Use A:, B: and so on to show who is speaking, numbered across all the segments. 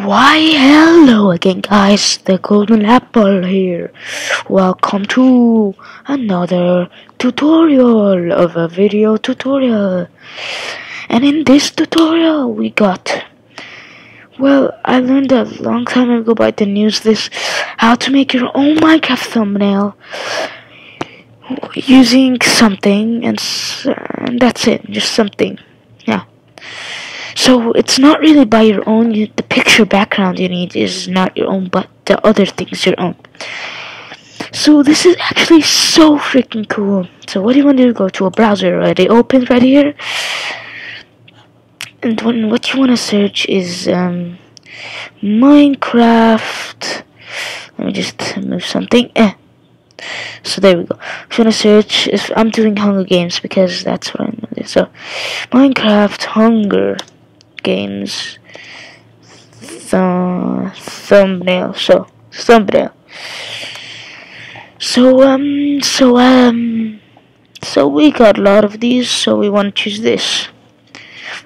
A: Why, hello again, guys. The Golden Apple here. Welcome to another tutorial of a video tutorial. And in this tutorial, we got, well, I learned a long time ago, but I didn't use this, how to make your own Minecraft thumbnail using something, and that's it, just something. Yeah. So it's not really by your own. The picture background you need is not your own, but the other thing's your own. So this is actually so freaking cool. So what do you want to do? Go to a browser already open right here, and what you want to search is Minecraft. Let me just move something. So there we go. If you want to search, if I'm doing Hunger Games because that's what I'm doing. So Minecraft Hunger Games thumbnail. So thumbnail. So we got a lot of these, so we want to choose this.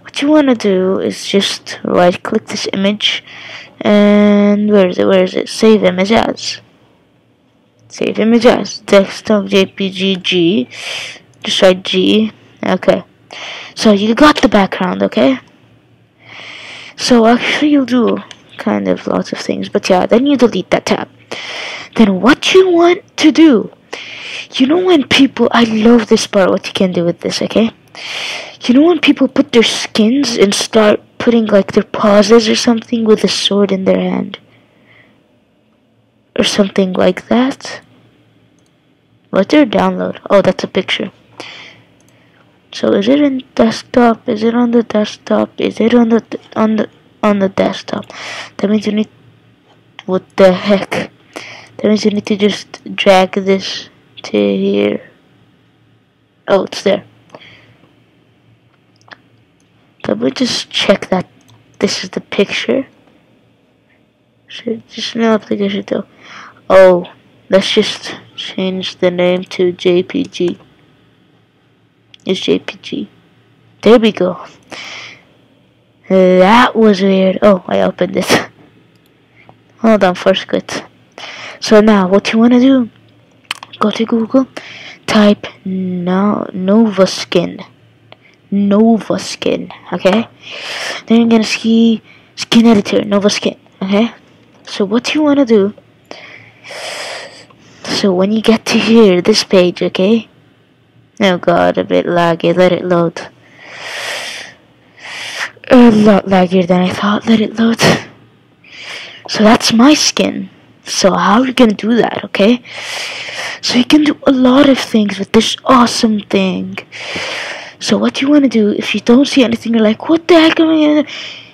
A: What you want to do is just right click this image, and where is it? Save image as. Save image as desktop JPG G. Just write G. Okay. So you got the background, okay? So actually you'll do kind of lots of things, but yeah, then you delete that tab. Then what you want to do, you know when people, I love this part, what you can do with this, okay? You know when people put their skins and start putting like their pauses or something with a sword in their hand? Or something like that? What's their download? Oh, that's a picture. So is it in desktop? Is it on the desktop? Is it on the desktop? That means you need, what the heck? That means you need to just drag this to here. Oh, it's there. Let me just check that this is the picture. Should just no application though. Oh, let's just change the name to JPG. It's JPG. There we go. That was weird. Oh, I opened it. Hold on, first quit. So now, what you wanna do? Go to Google, type Novaskin. Novaskin, okay? Then you're gonna see skin editor, Novaskin, okay? So what you wanna do? So when you get to here, this page, okay? Oh god, a bit laggy, let it load. A lot laggier than I thought, let it load. So that's my skin. So how are you gonna do that, okay? So you can do a lot of things with this awesome thing. So what you wanna do, if you don't see anything, you're like, what the heck am I gonna do?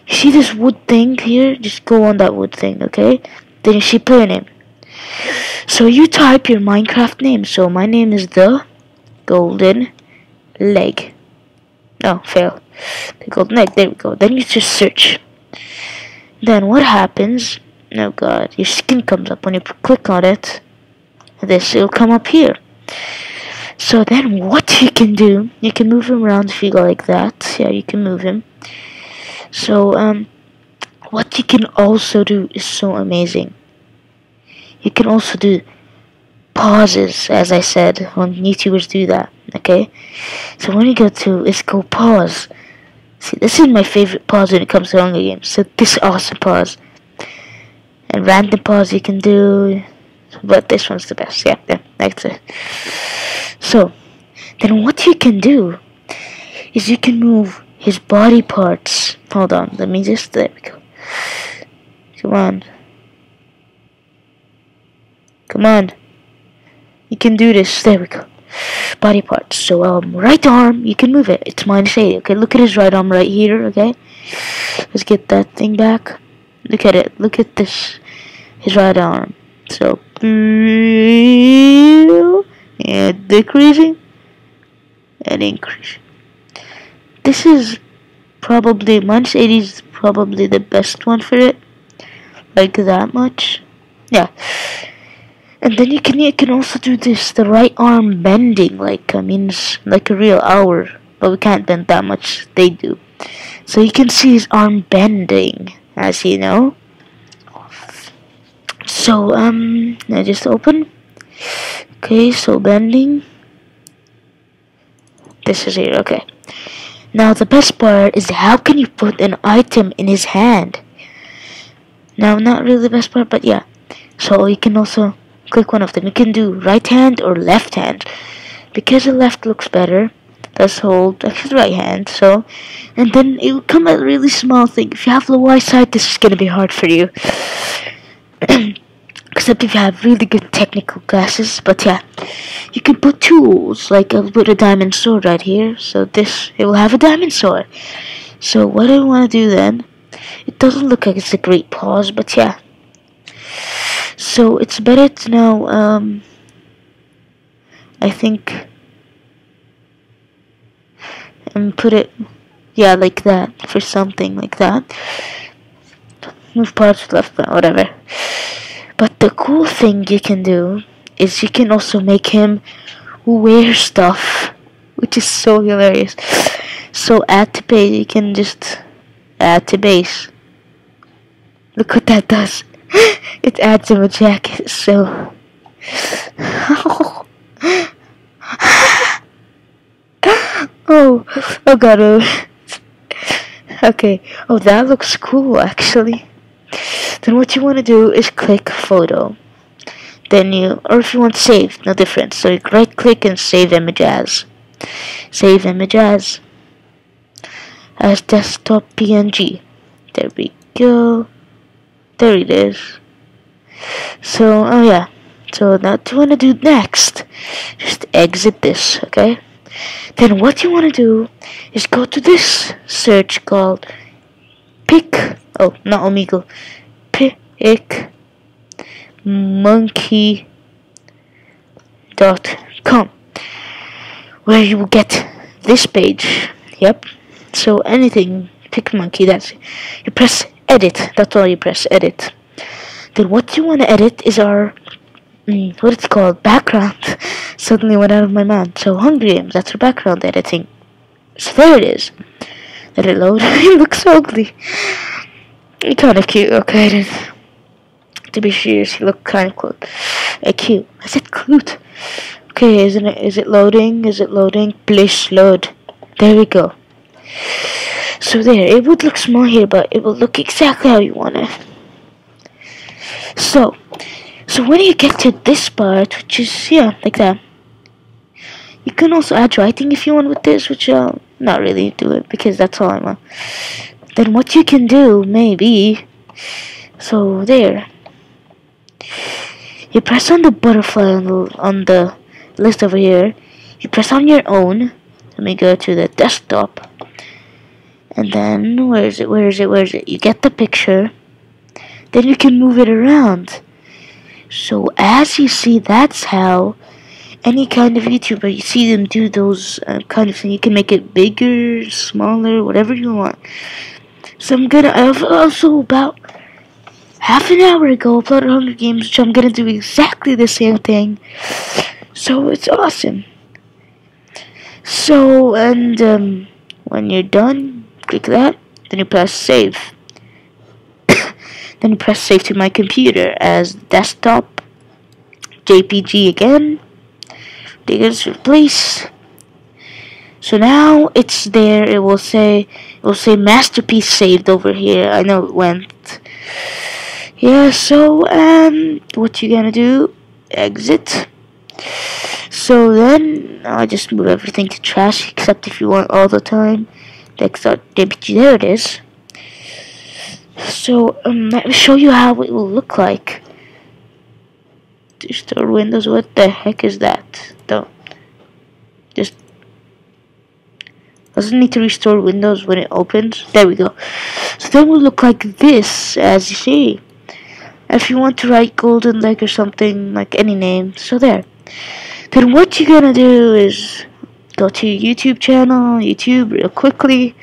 A: You see this wood thing here? Just go on that wood thing, okay? Then you see player name. So you type your Minecraft name. So my name is the Golden Leg. No, fail. The Golden Leg, there we go. Then you just search. Then what happens? Oh god, your skin comes up when you click on it. This will come up here. So then what you can do, you can move him around if you go like that. Yeah, you can move him. So what you can also do is so amazing. You can also do pauses, as I said, when YouTubers do that, okay? So when you go to, let's go pause. See, this is my favorite pause when it comes to Hunger Games. So this awesome pause. And random pause you can do, but this one's the best. Yeah, that's it. So, then what you can do is you can move his body parts. Hold on, let me just, there we go. Come on. Come on. You can do this. There we go. Body parts. So right arm, you can move it. It's -8. Okay, look at his right arm right here, okay? Let's get that thing back. Look at it. Look at this. His right arm. So and decreasing and increasing. This is probably -80 is probably the best one for it. Like that much. Yeah. And then you can also do this, the right arm bending, like means like a real hour, but we can't bend that much. They do. So you can see his arm bending, as you know. So I just open. Okay, so bending. This is here. Okay. Now the best part is how can you put an item in his hand? Now not really the best part, but yeah. So you can also click one of them. You can do right hand or left hand. Because the left looks better, let's hold actually right hand. So, and then it will come a really small thing. If you have low eyesight, this is gonna be hard for you. Except if you have really good technical glasses. But yeah, you can put tools. Like I'll put a diamond sword right here. So this, it will have a diamond sword. So what I want to do then? It doesn't look like it's a great pause, but yeah. So it's better to now. I think, and put it, yeah, like that, for something like that. Move parts left, whatever. But the cool thing you can do is you can also make him wear stuff, which is so hilarious. So add to base, you can just add to base. Look what that does. It adds him a jacket, so... oh god, okay, oh that looks cool actually. Then what you want to do is click photo, then you, or if you want save, no difference, so you right click and save image as, as desktop PNG, there we go, there it is. So oh yeah, so now what you want to do next, just exit this, okay? Then what you want to do is go to this search called PicMonkey.com, where you will get this page. Yep. So anything PicMonkey, that's, you press edit. That's all you press, edit. Then what you want to edit is our what it's called, background. Suddenly went out of my mind. So Hunger Games, that's our background editing. So there it is. Let it load. It looks so ugly. Kind of cute. Okay, then. To be serious, you look kind of cute. I said cute. Okay, isn't it? Is it loading? Is it loading? Please load. There we go. So there, it would look small here, but it will look exactly how you want it. So when you get to this part, which is, yeah, like that, you can also add writing if you want with this, which I'll not really do it, because that's all I want. Then what you can do, maybe, so there, you press on the butterfly on the list over here, you press on your own, let me go to the desktop, and then, where is it, you get the picture, then you can move it around. So as you see, that's how any kind of YouTuber, you see them do those kind of thing. You can make it bigger, smaller, whatever you want. So I've also about half an hour ago uploaded Hunger Games, which I'm gonna do exactly the same thing. So it's awesome. So, and when you're done, click that, then you press save. Then press save to my computer as desktop JPG again. Digits replace. So now it's there. It will say masterpiece saved over here. I know it went. Yeah. So what you gonna do? Exit. So then I'll just move everything to trash, except if you want all the time. Desktop JPG. There it is. So let me show you how it will look like. Restore Windows. What the heck is that? Don't just doesn't need to restore Windows when it opens. There we go. So then it will look like this, as you see. If you want to write Golden Leg or something, like any name, so there. Then what you're gonna do is go to your YouTube channel, YouTube, real quickly.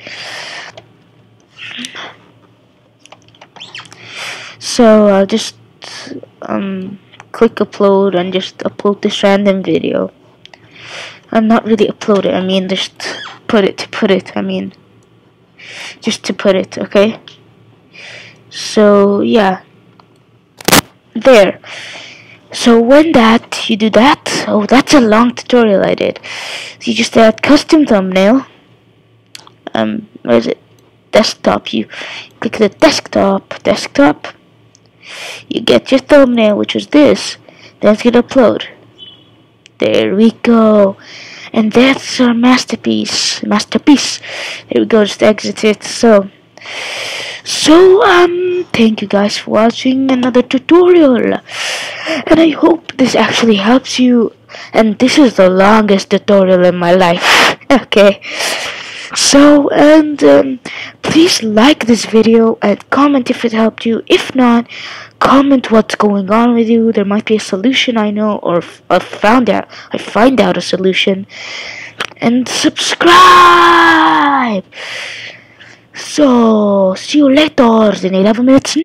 A: So I'll just click upload and just upload this random video. I'm not really upload it, I mean just put it, I mean just to put it, okay? So yeah, there. So when that you do that, oh, that's a long tutorial I did. So you just add custom thumbnail. Where is it? Desktop. You click the desktop. You get your thumbnail, which was this. Then it's gonna upload. There we go. And that's our masterpiece. There we go, just exit it. So thank you guys for watching another tutorial. And I hope this actually helps you. And this is the longest tutorial in my life. Okay. So, please like this video and comment if it helped you. If not, comment what's going on with you. There might be a solution I know, or I find out a solution. And subscribe. So, see you later in 11 minutes.